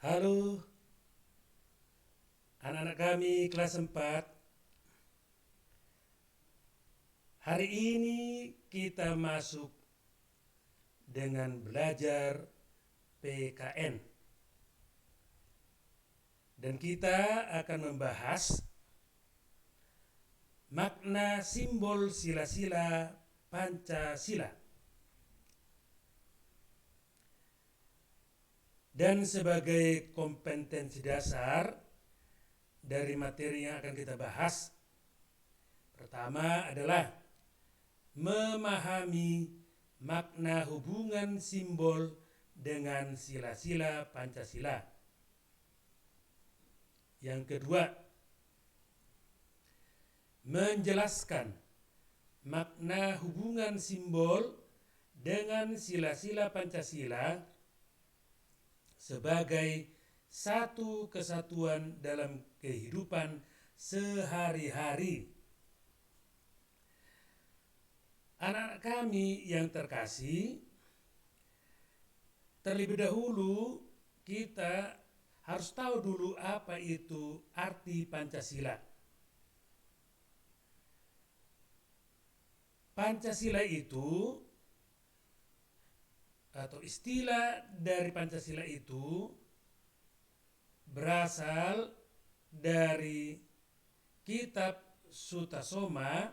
Halo anak-anak kami kelas 4. Hari ini kita masuk dengan belajar PKN. Dan kita akan membahas makna simbol sila-sila Pancasila. Dan sebagai kompetensi dasar dari materi yang akan kita bahas, pertama adalah memahami makna hubungan simbol dengan sila-sila Pancasila. Yang kedua, menjelaskan makna hubungan simbol dengan sila-sila Pancasila sebagai satu kesatuan dalam kehidupan sehari-hari. Anak-anak kami yang terkasih, terlebih dahulu kita harus tahu dulu apa itu arti Pancasila. Pancasila itu atau istilah dari Pancasila itu berasal dari kitab Sutasoma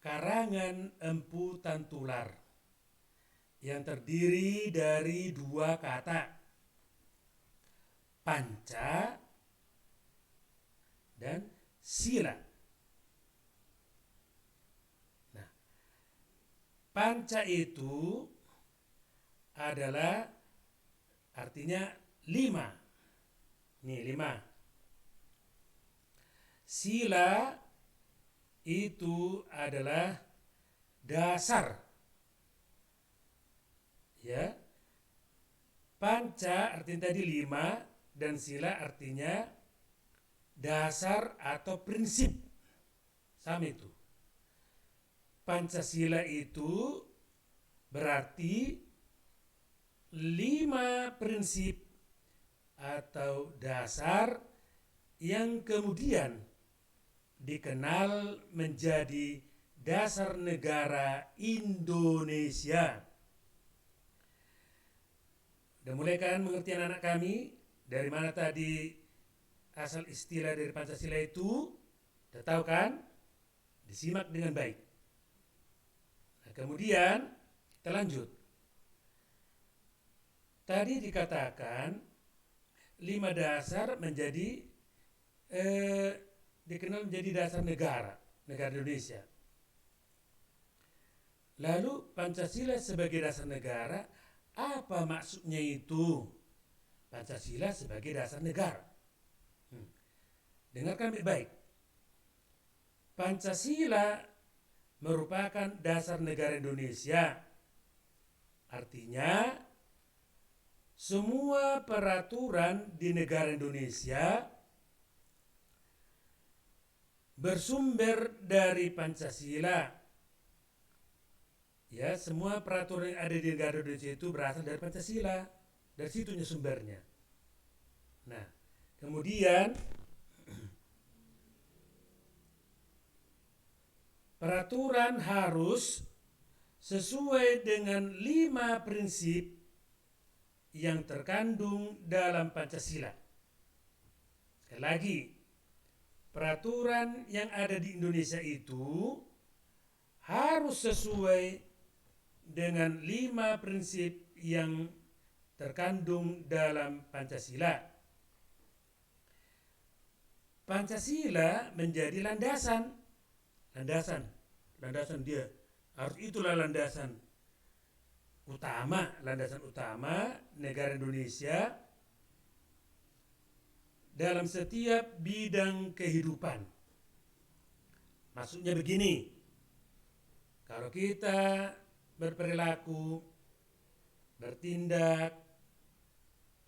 karangan Empu Tantular yang terdiri dari dua kata, panca dan sila. Nah, panca itu adalah artinya 5. Nih 5. Sila itu adalah dasar. Ya. Panca artinya tadi 5 dan sila artinya dasar atau prinsip. Sama itu. Pancasila itu berarti 5 prinsip atau dasar yang kemudian dikenal menjadi dasar negara Indonesia. Udah mulai kan mengerti anak-anak kami dari mana tadi asal istilah dari Pancasila itu? Udah tahu kan? Disimak dengan baik. Nah, kemudian kita lanjut. Tadi dikatakan 5 dasar menjadi dikenal menjadi dasar negara Indonesia. Lalu Pancasila sebagai dasar negara, apa maksudnya itu? Pancasila sebagai dasar negara. Dengarkan baik-baik. Pancasila merupakan dasar negara Indonesia. Artinya semua peraturan di negara Indonesia bersumber dari Pancasila. Ya, semua peraturan yang ada di negara Indonesia itu berasal dari Pancasila. Dari situnya sumbernya. Nah, kemudian peraturan harus sesuai dengan 5 prinsip yang terkandung dalam Pancasila. Sekali lagi, peraturan yang ada di Indonesia itu harus sesuai dengan 5 prinsip yang terkandung dalam Pancasila. Pancasila menjadi landasan dia. Harus itulah landasan utama negara Indonesia dalam setiap bidang kehidupan. Maksudnya begini, kalau kita berperilaku, bertindak,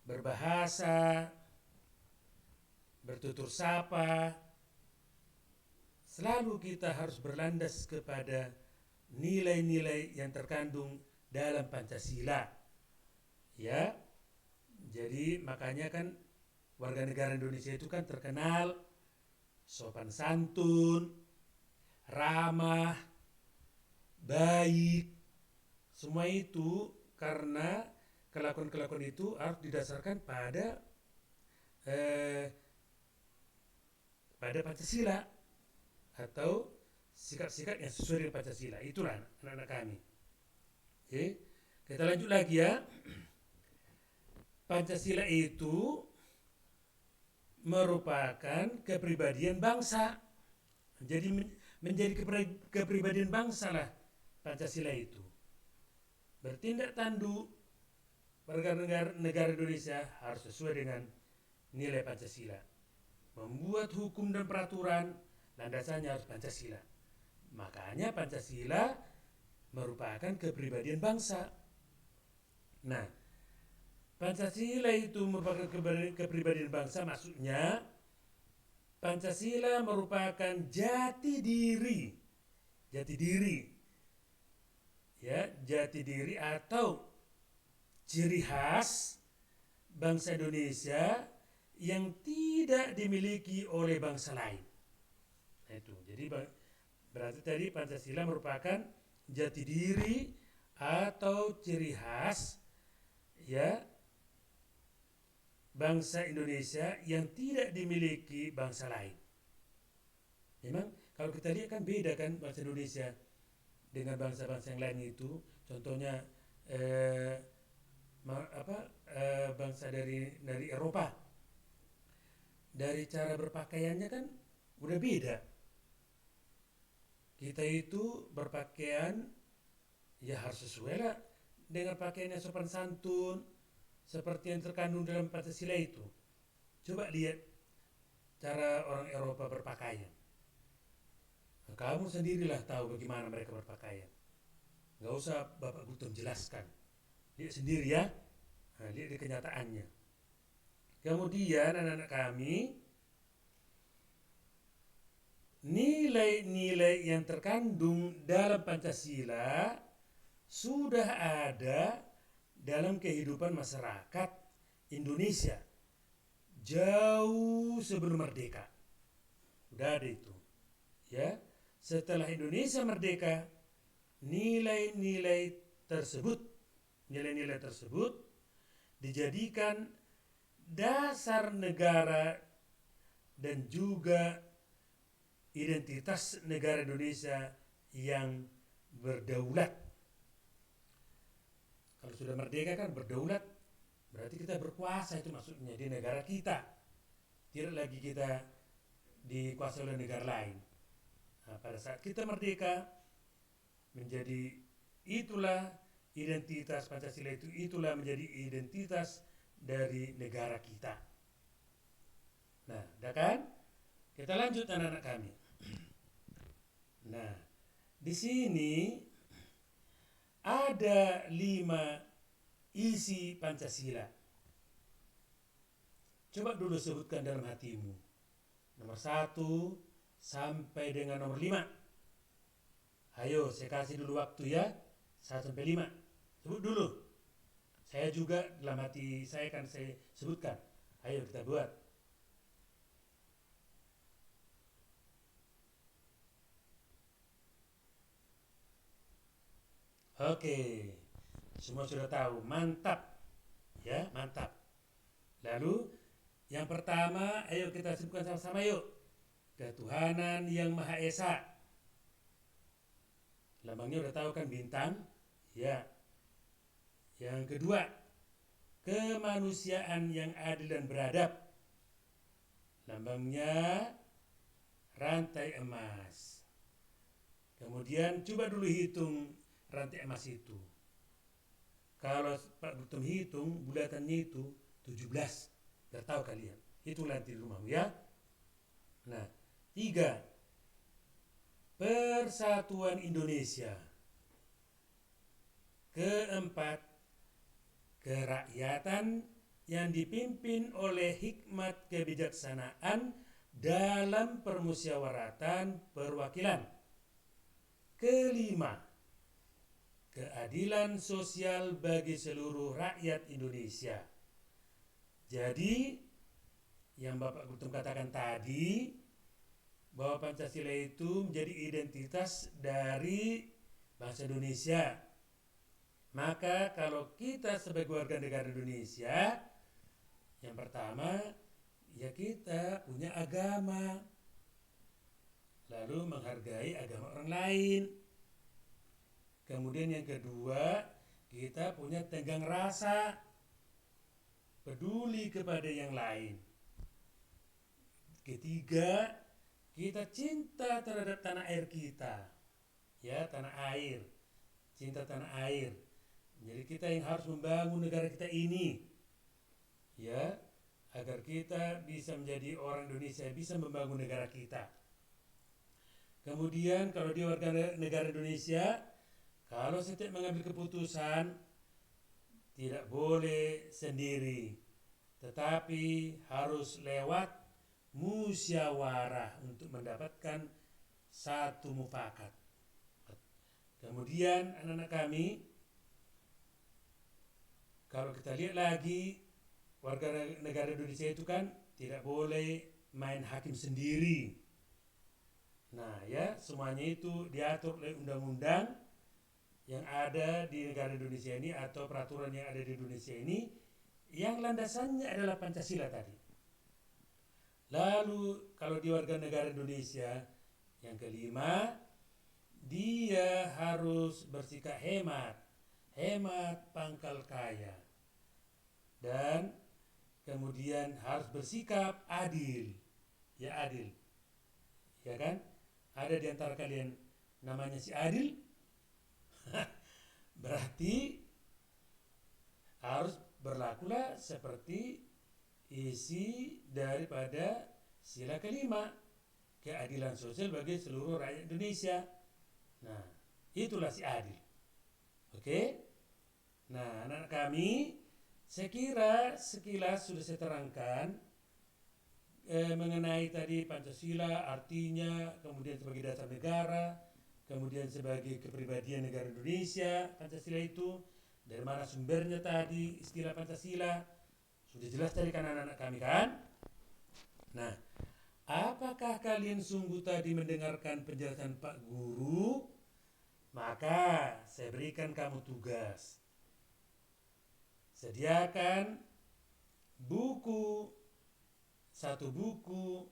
berbahasa, bertutur sapa, selalu kita harus berlandas kepada nilai-nilai yang terkandung dalam Pancasila. Ya. Jadi makanya kan warga negara Indonesia itu kan terkenal sopan santun, ramah, baik. Semua itu karena kelakuan-kelakuan itu harus didasarkan eh, pada Pancasila atau sikap-sikap yang sesuai dengan Pancasila. Itulah anak-anak kami. Oke, kita lanjut lagi ya. Pancasila itu merupakan kepribadian bangsa. Jadi menjadi kepribadian bangsa lah Pancasila itu. Bertindak tanduk warga negara Indonesia harus sesuai dengan nilai Pancasila. Membuat hukum dan peraturan landasannya harus Pancasila. Makanya Pancasila merupakan kepribadian bangsa. Nah, Pancasila itu merupakan kepribadian bangsa, maksudnya Pancasila merupakan jati diri ya, jati diri atau ciri khas bangsa Indonesia yang tidak dimiliki oleh bangsa lain. Nah, itu. Jadi berarti tadi Pancasila merupakan jati diri atau ciri khas ya bangsa Indonesia yang tidak dimiliki bangsa lain. Memang kalau kita lihat kan beda kan bangsa Indonesia dengan bangsa-bangsa yang lain itu. Contohnya bangsa dari Eropa. Dari cara berpakaiannya kan udah beda. Kita itu berpakaian ya harus sesuai lah dengan pakaian yang sopan santun seperti yang terkandung dalam Pancasila itu. Coba lihat cara orang Eropa berpakaian. Nah, kamu sendirilah tahu bagaimana mereka berpakaian. Gak usah Bapak Gultom jelaskan. Lihat sendiri ya. Nah, lihat di kenyataannya. Kemudian anak-anak kami, nilai-nilai yang terkandung dalam Pancasila sudah ada dalam kehidupan masyarakat Indonesia jauh sebelum merdeka. Sudah ada itu. Ya, setelah Indonesia merdeka, nilai-nilai tersebut dijadikan dasar negara dan juga identitas negara Indonesia yang berdaulat. Kalau sudah merdeka kan berdaulat, berarti kita berkuasa, itu maksudnya di negara kita. Tidak lagi kita dikuasai oleh negara lain. Nah, pada saat kita merdeka, menjadi itulah identitas Pancasila itu, itulah menjadi identitas dari negara kita. Nah, udah kan? Kita lanjut anak-anak kami. Nah, di sini ada 5 isi Pancasila. Coba dulu sebutkan dalam hatimu. Nomor 1 sampai dengan nomor 5. Ayo, saya kasih dulu waktu ya. 1 sampai 5. Sebut dulu. Saya juga dalam hati saya akan saya sebutkan. Ayo kita buat. Oke, semua sudah tahu, mantap, ya mantap. Lalu yang pertama, ayo kita sebutkan sama-sama yuk. Ketuhanan yang Maha Esa. Lambangnya udah tahu kan, bintang, ya. Yang kedua, kemanusiaan yang adil dan beradab. Lambangnya rantai emas. Kemudian coba dulu hitung rantai emas itu. Kalau Pak Gultom hitung bulatannya itu 17. Biar tahu kalian. Itu nanti di rumahmu ya. Nah, 3. Persatuan Indonesia. Keempat, kerakyatan yang dipimpin oleh hikmat kebijaksanaan dalam permusyawaratan perwakilan. Kelima, keadilan sosial bagi seluruh rakyat Indonesia. Jadi yang Bapak Gultom katakan tadi, bahwa Pancasila itu menjadi identitas dari bangsa Indonesia. Maka kalau kita sebagai warga negara Indonesia, yang pertama, ya kita punya agama, lalu menghargai agama orang lain. Kemudian yang kedua, kita punya tenggang rasa, peduli kepada yang lain. Ketiga, kita cinta terhadap tanah air kita, ya, tanah air, cinta tanah air. Jadi kita yang harus membangun negara kita ini, ya, agar kita bisa menjadi orang Indonesia, bisa membangun negara kita. Kemudian kalau dia warga negara Indonesia, kalau setiap mengambil keputusan tidak boleh sendiri, tetapi harus lewat musyawarah untuk mendapatkan satu mufakat. Kemudian anak-anak kami, kalau kita lihat lagi, warga negara Indonesia itu kan tidak boleh main hakim sendiri. Nah ya, semuanya itu diatur oleh undang-undang yang ada di negara Indonesia ini atau peraturan yang ada di Indonesia ini, yang landasannya adalah Pancasila tadi. Lalu kalau di warga negara Indonesia, yang kelima, dia harus bersikap hemat pangkal kaya, dan kemudian harus bersikap adil, ya adil, ya kan? Ada di antara kalian namanya si Adil, berarti harus berlakulah seperti isi daripada sila kelima, keadilan sosial bagi seluruh rakyat Indonesia. Nah, itulah si adil. Oke? Nah, anak kami, saya kira sekilas sudah saya terangkan mengenai tadi Pancasila, artinya, kemudian sebagai dasar negara, kemudian sebagai kepribadian negara Indonesia, Pancasila itu, dari mana sumbernya tadi istilah Pancasila, sudah jelas tadi kan anak-anak kami kan? Nah, apakah kalian sungguh tadi mendengarkan penjelasan Pak Guru? Maka saya berikan kamu tugas. Sediakan satu buku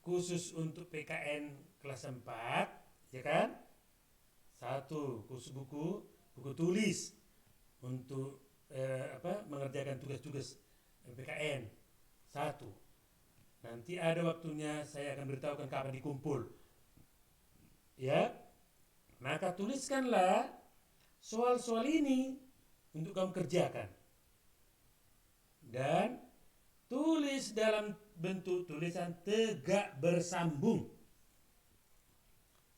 khusus untuk PKN kelas 4, ya kan? Satu khusus buku tulis untuk mengerjakan tugas-tugas PKN. Satu. Nanti ada waktunya saya akan beritahukan kapan dikumpul. Ya. Maka tuliskanlah soal-soal ini untuk kamu kerjakan. Dan tulis dalam bentuk tulisan tegak bersambung.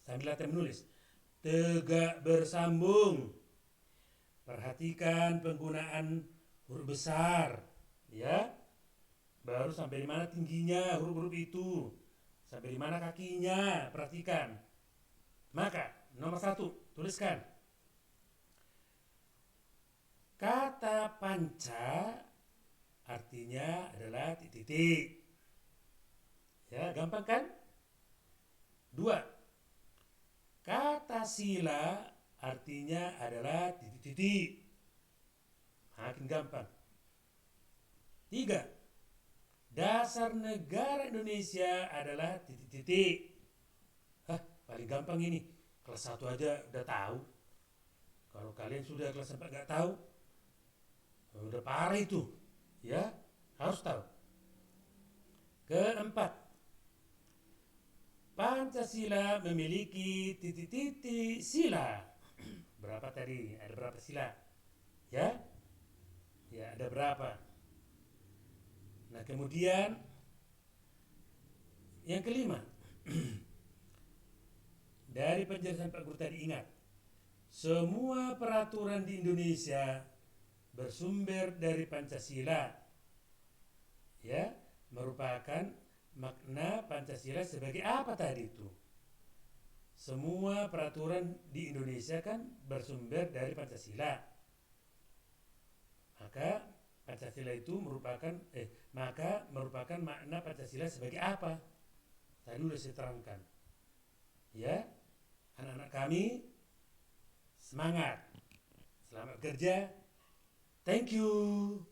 Sambil latihan menulis. Tegak bersambung. Perhatikan penggunaan huruf besar, ya. Baru sampai di mana tingginya huruf-huruf itu, sampai di mana kakinya, perhatikan. Maka nomor 1, tuliskan kata panca, artinya adalah titik-titik. Ya, gampang kan? 2, kata sila artinya adalah titik-titik. Makin gampang. 3, dasar negara Indonesia adalah titik-titik. Paling gampang ini. Kelas 1 aja udah tahu. Kalau kalian sudah kelas 4 gak tahu, udah parah itu. Ya, harus tahu. Keempat, Pancasila memiliki titik-titik sila. Berapa tadi? Ada berapa sila? Ya? Ya, ada berapa? Nah, kemudian yang kelima, dari penjelasan Pak Guru tadi, ingat, semua peraturan di Indonesia bersumber dari Pancasila. Ya, merupakan makna Pancasila sebagai apa tadi itu? Semua peraturan di Indonesia kan bersumber dari Pancasila. Maka Pancasila itu merupakan maka merupakan makna Pancasila sebagai apa? Tadi sudah saya terangkan. Ya, anak-anak kami semangat. Selamat kerja. Thank you.